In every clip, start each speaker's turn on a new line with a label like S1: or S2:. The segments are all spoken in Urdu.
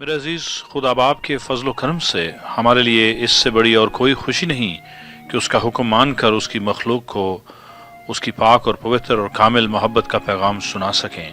S1: میرے عزیز، خدا باپ کے فضل و کرم سے ہمارے لیے اس سے بڑی اور کوئی خوشی نہیں کہ اس کا حکم مان کر اس کی مخلوق کو اس کی پاک اور پوتر اور کامل محبت کا پیغام سنا سکیں۔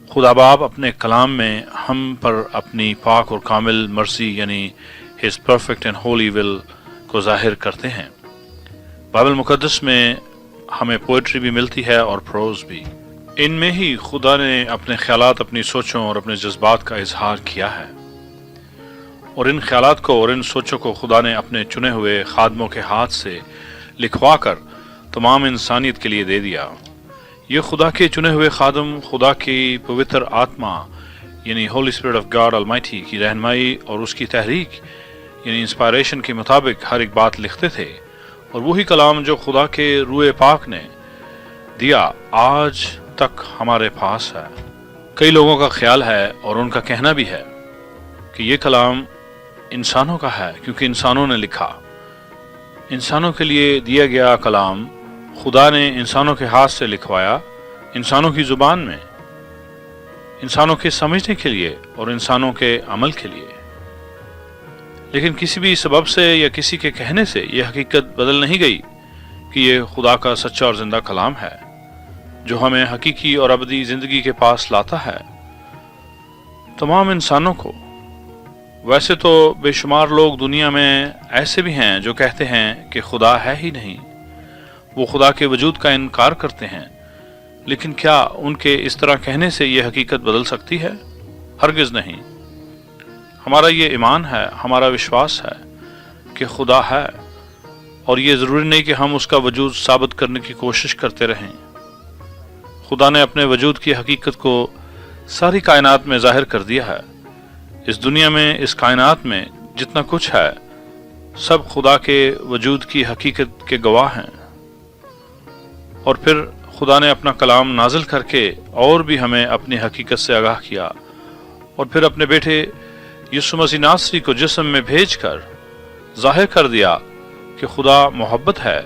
S1: خدا باپ اپنے کلام میں ہم پر اپنی پاک اور کامل مرضی یعنی His perfect and holy will کو ظاہر کرتے ہیں۔ بائبل مقدس میں ہمیں پوئٹری بھی ملتی ہے اور پروز بھی۔ ان میں ہی خدا نے اپنے خیالات، اپنی سوچوں اور اپنے جذبات کا اظہار کیا ہے، اور ان خیالات کو اور ان سوچوں کو خدا نے اپنے چنے ہوئے خادموں کے ہاتھ سے لکھوا کر تمام انسانیت کے لیے دے دیا۔ یہ خدا کے چنے ہوئے خادم خدا کی پوتر آتما یعنی Holy Spirit of God Almighty کی رہنمائی اور اس کی تحریک یعنی انسپائریشن کے مطابق ہر ایک بات لکھتے تھے، اور وہی کلام جو خدا کے روح پاک نے دیا آج تک ہمارے پاس ہے۔ کئی لوگوں کا خیال ہے اور ان کا کہنا بھی ہے کہ یہ کلام انسانوں کا ہے کیونکہ انسانوں نے لکھا۔ انسانوں کے لیے دیا گیا کلام خدا نے انسانوں کے ہاتھ سے لکھوایا، انسانوں کی زبان میں، انسانوں کے سمجھنے کے لیے اور انسانوں کے عمل کے لیے۔ لیکن کسی بھی سبب سے یا کسی کے کہنے سے یہ حقیقت بدل نہیں گئی کہ یہ خدا کا سچا اور زندہ کلام ہے جو ہمیں حقیقی اور ابدی زندگی کے پاس لاتا ہے۔ تمام انسانوں کو، ویسے تو بے شمار لوگ دنیا میں ایسے بھی ہیں جو کہتے ہیں کہ خدا ہے ہی نہیں، وہ خدا کے وجود کا انکار کرتے ہیں، لیکن کیا ان کے اس طرح کہنے سے یہ حقیقت بدل سکتی ہے؟ ہرگز نہیں۔ ہمارا یہ ایمان ہے، ہمارا وشواس ہے کہ خدا ہے، اور یہ ضروری نہیں کہ ہم اس کا وجود ثابت کرنے کی کوشش کرتے رہیں۔ خدا نے اپنے وجود کی حقیقت کو ساری کائنات میں ظاہر کر دیا ہے۔ اس دنیا میں، اس کائنات میں جتنا کچھ ہے سب خدا کے وجود کی حقیقت کے گواہ ہیں، اور پھر خدا نے اپنا کلام نازل کر کے اور بھی ہمیں اپنی حقیقت سے آگاہ کیا، اور پھر اپنے بیٹے یسوع مسیح ناصری کو جسم میں بھیج کر ظاہر کر دیا کہ خدا محبت ہے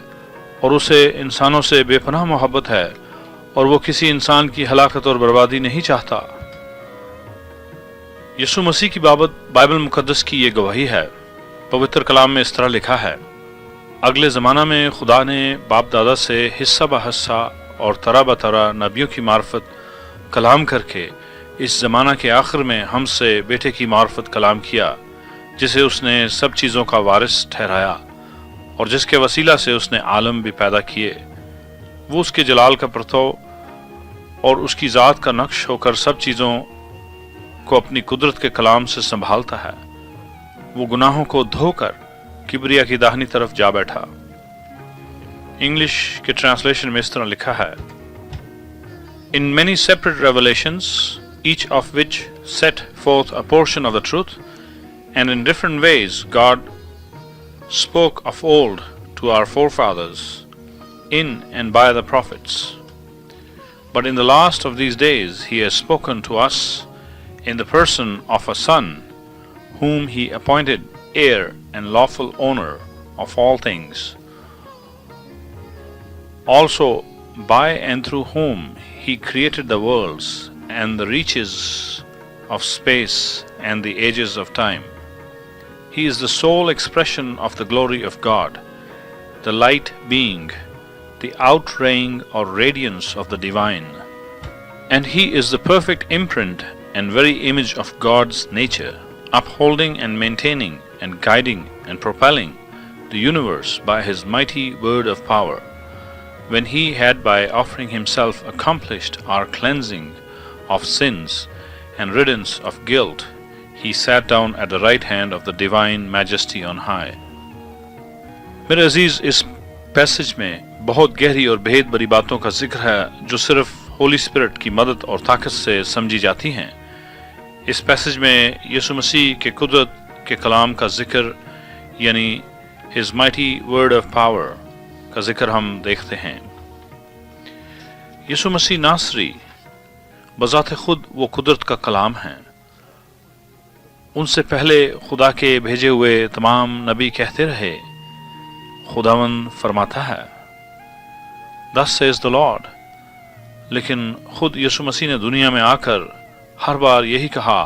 S1: اور اسے انسانوں سے بے پناہ محبت ہے، اور وہ کسی انسان کی ہلاکت اور بربادی نہیں چاہتا۔ یسوع مسیح کی بابت بائبل مقدس کی یہ گواہی ہے۔ پوتر کلام میں اس طرح لکھا ہے: اگلے زمانہ میں خدا نے باپ دادا سے حصہ بہ حصہ اور طرح بطرح نبیوں کی معرفت کلام کر کے اس زمانہ کے آخر میں ہم سے بیٹے کی معرفت کلام کیا، جسے اس نے سب چیزوں کا وارث ٹھہرایا اور جس کے وسیلہ سے اس نے عالم بھی پیدا کیے۔ وہ اس کے جلال کا پرتو اور اس کی ذات کا نقش ہو کر سب چیزوں کو اپنی قدرت کے کلام سے سنبھالتا ہے۔ وہ گناہوں کو دھو کر کبریا کی داہنی طرف جا بیٹھا۔ انگلش کے ٹرانسلیشن میں اس طرح لکھا ہے: In many separate revelations, each of which set forth a portion of the truth, and in different ways God spoke of old to our forefathers in and by the prophets. But in the last of these days he has spoken to us in the person of a Son, whom he appointed heir and lawful owner of all things, also by and through whom he created the worlds and the reaches of space and the ages of time. He is the sole expression of the glory of God, the light being, the outraying or radiance of the divine. And he is the perfect imprint and very image of God's nature, upholding and maintaining and guiding and propelling the universe by his mighty word of power. When he had by offering himself accomplished our cleansing of sins and riddance of guilt, he sat down at the right hand of the divine majesty on high. میرے عزیز، اس پیسج میں بہت گہری اور بھید بری باتوں کا ذکر ہے جو صرف ہولی اسپرٹ کی مدد اور طاقت سے سمجھی جاتی ہیں۔ اس پیسج میں یسوع مسیح کے قدرت کے کلام کا ذکر یعنی His mighty word of power کا ذکر ہم دیکھتے ہیں۔ یسوع مسیح ناصری بذات خود وہ قدرت کا کلام ہیں۔ ان سے پہلے خدا کے بھیجے ہوئے تمام نبی کہتے رہے، خداوند فرماتا ہے، Thus says the Lord۔ لیکن خود یسوع مسیح نے دنیا میں آ کر ہر بار یہی کہا،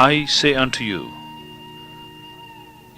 S1: I say unto you।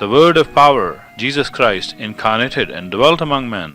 S1: The word of power, Jesus Christ, incarnated and dwelt among men।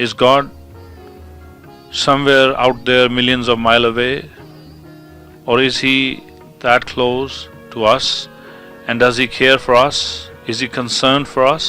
S1: Is God somewhere out there millions of miles away? Or is he that close to us? And does he care for us? Is he concerned for us?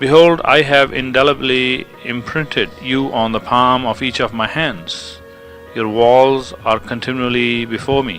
S1: Behold, I have indelibly imprinted you on the palm of each of my hands. Your walls are continually before me.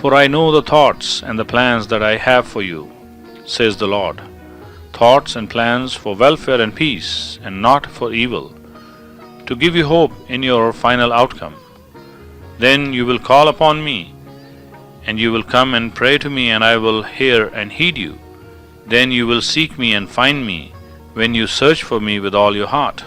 S1: For I know the thoughts and the plans that I have for you, says the Lord, thoughts and plans for welfare and peace, and not for evil, to give you hope in your final outcome. Then you will call upon me, and you will come and pray to me, and I will hear and heed you. Then you will seek me and find me, when you search for me with all your heart.